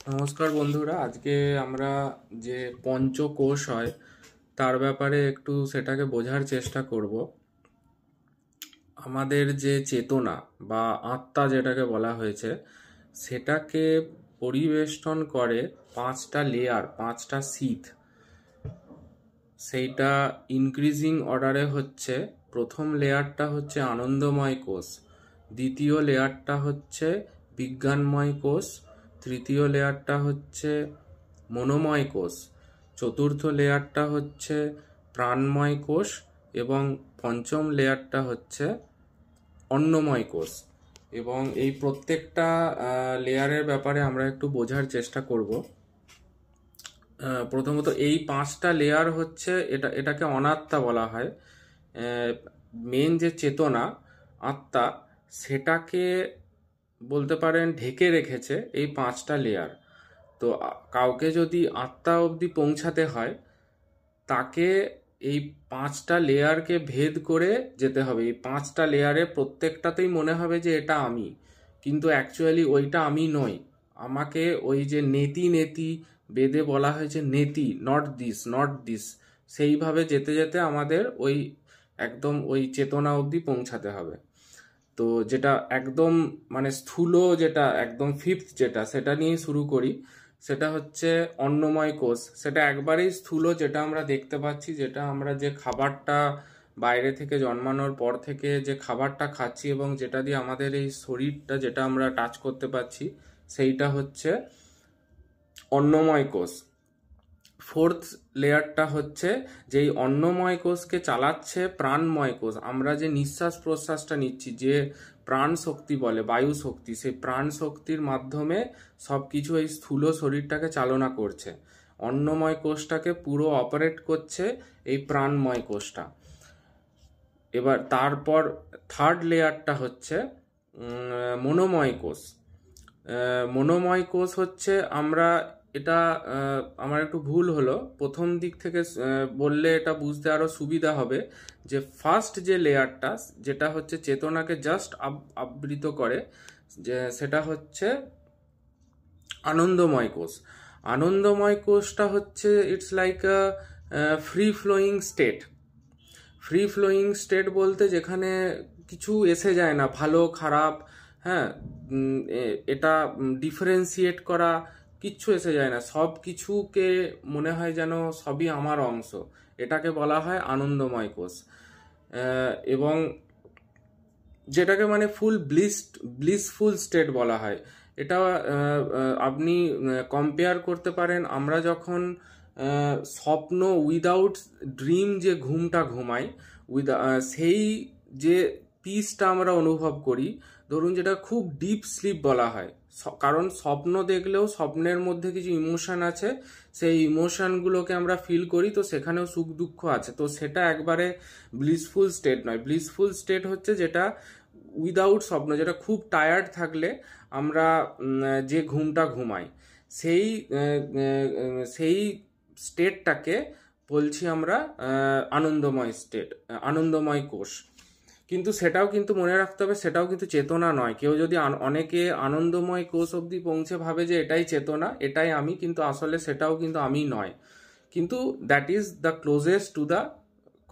নমস্কার বন্ধুরা, আজকে আমরা যে পঞ্চকোষ হয় তার ব্যাপারে একটু সেটাকে বোঝার চেষ্টা করব। আমাদের যে চেতনা বা আত্মা যেটাকে বলা হয়েছে, সেটাকে পরিবেষ্টন করে পাঁচটা লেয়ার, পাঁচটা শীথ। সেইটা ইনক্রিজিং অর্ডারে হচ্ছে, প্রথম লেয়ারটা হচ্ছে আনন্দময় কোষ, দ্বিতীয় লেয়ারটা হচ্ছে বিজ্ঞানময় কোষ, তৃতীয় লেয়ারটা হচ্ছে মনোময় কোষ, চতুর্থ লেয়ারটা হচ্ছে প্রাণময় কোষ এবং পঞ্চম লেয়ারটা হচ্ছে অন্নময় কোষ। এবং এই প্রত্যেকটা লেয়ারের ব্যাপারে আমরা একটু বোঝার চেষ্টা করব। প্রথমত এই পাঁচটা লেয়ার হচ্ছে, এটাকে অনাত্মা বলা হয়। মেন যে চেতনা, আত্মা, সেটাকে বলতে পারেন ঢেকে রেখেছে এই পাঁচটা লেয়ার। তো কাউকে যদি আত্মা অবধি পৌঁছাতে হয়, তাকে এই পাঁচটা লেয়ারকে ভেদ করে যেতে হবে। এই পাঁচটা লেয়ারে প্রত্যেকটাতেই মনে হবে যে এটা আমি, কিন্তু অ্যাকচুয়ালি ওইটা আমি নই। আমাকে ওই যে নেতি নেতি বেদে বলা হয়েছে, নেতি, নট দিস, নট দিস, সেইভাবে যেতে যেতে আমাদের ওই একদম ওই চেতনা অবধি পৌঁছাতে হবে। তো যেটা একদম মানে স্থূল, যেটা একদম ফিফথ, যেটা সেটা নিয়ে শুরু করি, সেটা হচ্ছে অন্নময় কোষ। সেটা একবারেই স্থূল, যেটা আমরা দেখতে পাচ্ছি, যেটা আমরা যে খাবারটা বাইরে থেকে জন্মানোর পর থেকে যে খাবারটা খাচ্ছি এবং যেটা দিয়ে আমাদের এই শরীরটা যেটা আমরা টাচ করতে পারছি, সেইটা হচ্ছে অন্নময় কোষ। ফোর্থ লেয়ারটা হচ্ছে যেই অন্নময় কোষকে চালাচ্ছে প্রাণময় কোষ। আমরা যে নিঃশ্বাস প্রশ্বাসটা নিচ্ছি, যে প্রাণ শক্তি বলে, বায়ু শক্তি, সেই প্রাণ শক্তির মাধ্যমে সব কিছু এই স্থূল শরীরটাকে চালনা করছে। অন্নময় কোষটাকে পুরো অপারেট করছে এই প্রাণময় কোষটা। এবার তারপর থার্ড লেয়ারটা হচ্ছে মনোময় কোষ। মনোময় কোষ হচ্ছে, আমরা এটা আমার একটু ভুল হলো, প্রথম দিক থেকে বললে এটা বুঝতে আরো সুবিধা হবে। যে ফার্স্ট যে লেয়ারটা, যেটা হচ্ছে চেতনাকে জাস্ট আবৃত করে, যে সেটা হচ্ছে আনন্দময় কোষ। আনন্দময় কোষটা হচ্ছে, it's like a free flowing state. Free flowing state বলতে যেখানে কিছু এসে যায় না, ভালো খারাপ, হ্যাঁ, এটা ডিফারেন্সিয়েট করা কিচ্ছু এসে যায় না, সব কিছুকে মনে হয় যেন সবই আমার অংশ। এটাকে বলা হয় আনন্দময় কোষ। এবং যেটাকে মানে ফুল ব্লিসফুল স্টেট বলা হয়। এটা আপনি কম্পেয়ার করতে পারেন, আমরা যখন স্বপ্ন উইদাউট ড্রিম যে ঘুমটা ঘুমাই, সেই যে পিসটা আমরা অনুভব করি, ধরুন যেটা খুব ডিপ স্লিপ বলা হয়। কারণ স্বপ্ন দেখলেও স্বপ্নের মধ্যে কিছু ইমোশন আছে, সেই ইমোশনগুলোকে আমরা ফিল করি, তো সেখানেও সুখ দুঃখ আছে। তো সেটা একবারে ব্লিসফুল স্টেট নয়। ব্লিসফুল স্টেট হচ্ছে যেটা উইদাউট স্বপ্ন, যেটা খুব টায়ার্ড থাকলে আমরা যে ঘুমটা ঘুমাই, সেই সেই স্টেটটাকে বলছি আমরা আনন্দময় স্টেট, আনন্দময় কোষ। কিন্তু সেটাও কিন্তু মনে রাখতে হবে, সেটাও কিন্তু চেতনা নয়। কেউ যদি অনেকে আনন্দময় কোষ অবধি পৌঁছে ভাবে যে এটাই চেতনা, এটাই আমি, কিন্তু আসলে সেটাও কিন্তু আমি নয়। কিন্তু that is the closest to the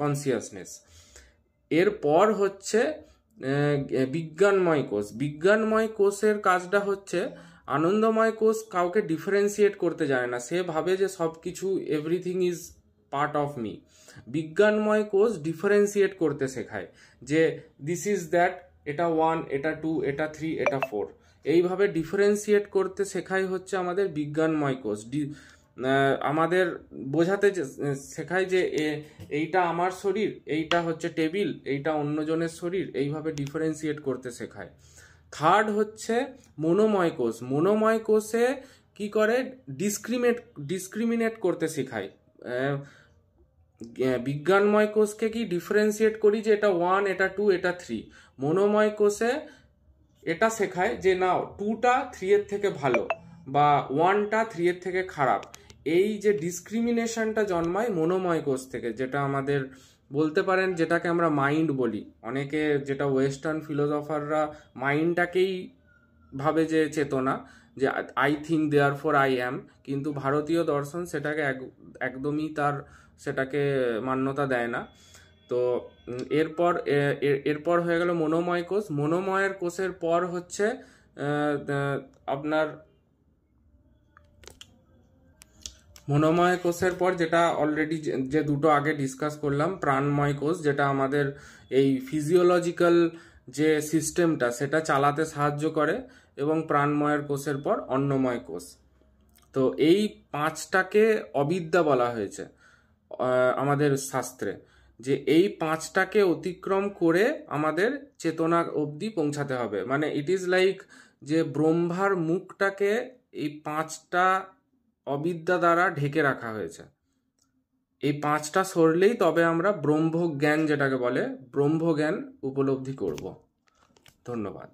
consciousness. এরপর হচ্ছে বিজ্ঞানময় কোষ। বিজ্ঞানময় কোষের কাজটা হচ্ছে, আনন্দময় কোষ কাউকে ডিফারেন্সিয়েট করতে জানে না, সে ভাবে যে সব কিছু, everything is part of me. বিজ্ঞানময় কোষ ডিফারেন্সিয়েট করতে শেখায়, যে দিস ইজ দ্যাট, এটা ওয়ান, এটা টু, এটা থ্রি, এটা ফোর, এইভাবে ডিফারেন্সিয়েট করতে শেখাই হচ্ছে আমাদের বিজ্ঞানময় কোষ। আমাদের বোঝাতে শেখায় যে এইটা আমার শরীর, এইটা হচ্ছে টেবিল, এইটা অন্যজনের শরীর, এইভাবে ডিফারেন্সিয়েট করতে শেখায়। থার্ড হচ্ছে মনোময় কোষ। মনোময় কোষে কি করে, ডিসক্রিমিনেট করতে শেখায়। বিজ্ঞানময় কোষকে কি ডিফারেন্সিয়েট করি যে এটা ওয়ান, এটা টু, এটা থ্রি। মনোময় কোষে এটা শেখায় যে না, টুটা থ্রি এর থেকে ভালো, বা ওয়ানটা থ্রি এর থেকে খারাপ। এই যে ডিসক্রিমিনেশনটা জন্মায় মনোময় কোষ থেকে, যেটা আমাদের বলতে পারেন, যেটাকে আমরা মাইন্ড বলি। অনেকে, যেটা ওয়েস্টার্ন ফিলোসফাররা মাইন্ডটাকেই ভাবে যে চেতনা, যে I think therefore I am, কিন্তু ভারতীয় দর্শন সেটাকে একদমই সেটাকে মান্যতা দেয় না। তো এরপর হয়ে গেল মনোময় কোষ। মনোময়ের কোষের পর হচ্ছে আপনার মনোময় কোষের পর যেটা অলরেডি যে দুটো আগে ডিসকাস করলাম, প্রাণময় কোষ, যেটা আমাদের এই ফিজিওলজিক্যাল যে সিস্টেমটা সেটা চালাতে সাহায্য করে, এবং প্রাণময়ের কোষের পর অন্নময় কোষ। তো এই পাঁচটাকে অবিদ্যা বলা হয়েছে আমাদের শাস্ত্রে, যে এই পাঁচটাকে অতিক্রম করে আমাদের চেতনা অবধি পৌঁছাতে হবে। মানে ইট ইজ লাইক যে ব্রহ্মার মুখটাকে এই পাঁচটা অবিদ্যা দ্বারা ঢেকে রাখা হয়েছে। এই পাঁচটা সরলেই তবে আমরা ব্রহ্মজ্ঞান, যেটাকে বলে ব্রহ্মজ্ঞান, উপলব্ধি করব। ধন্যবাদ।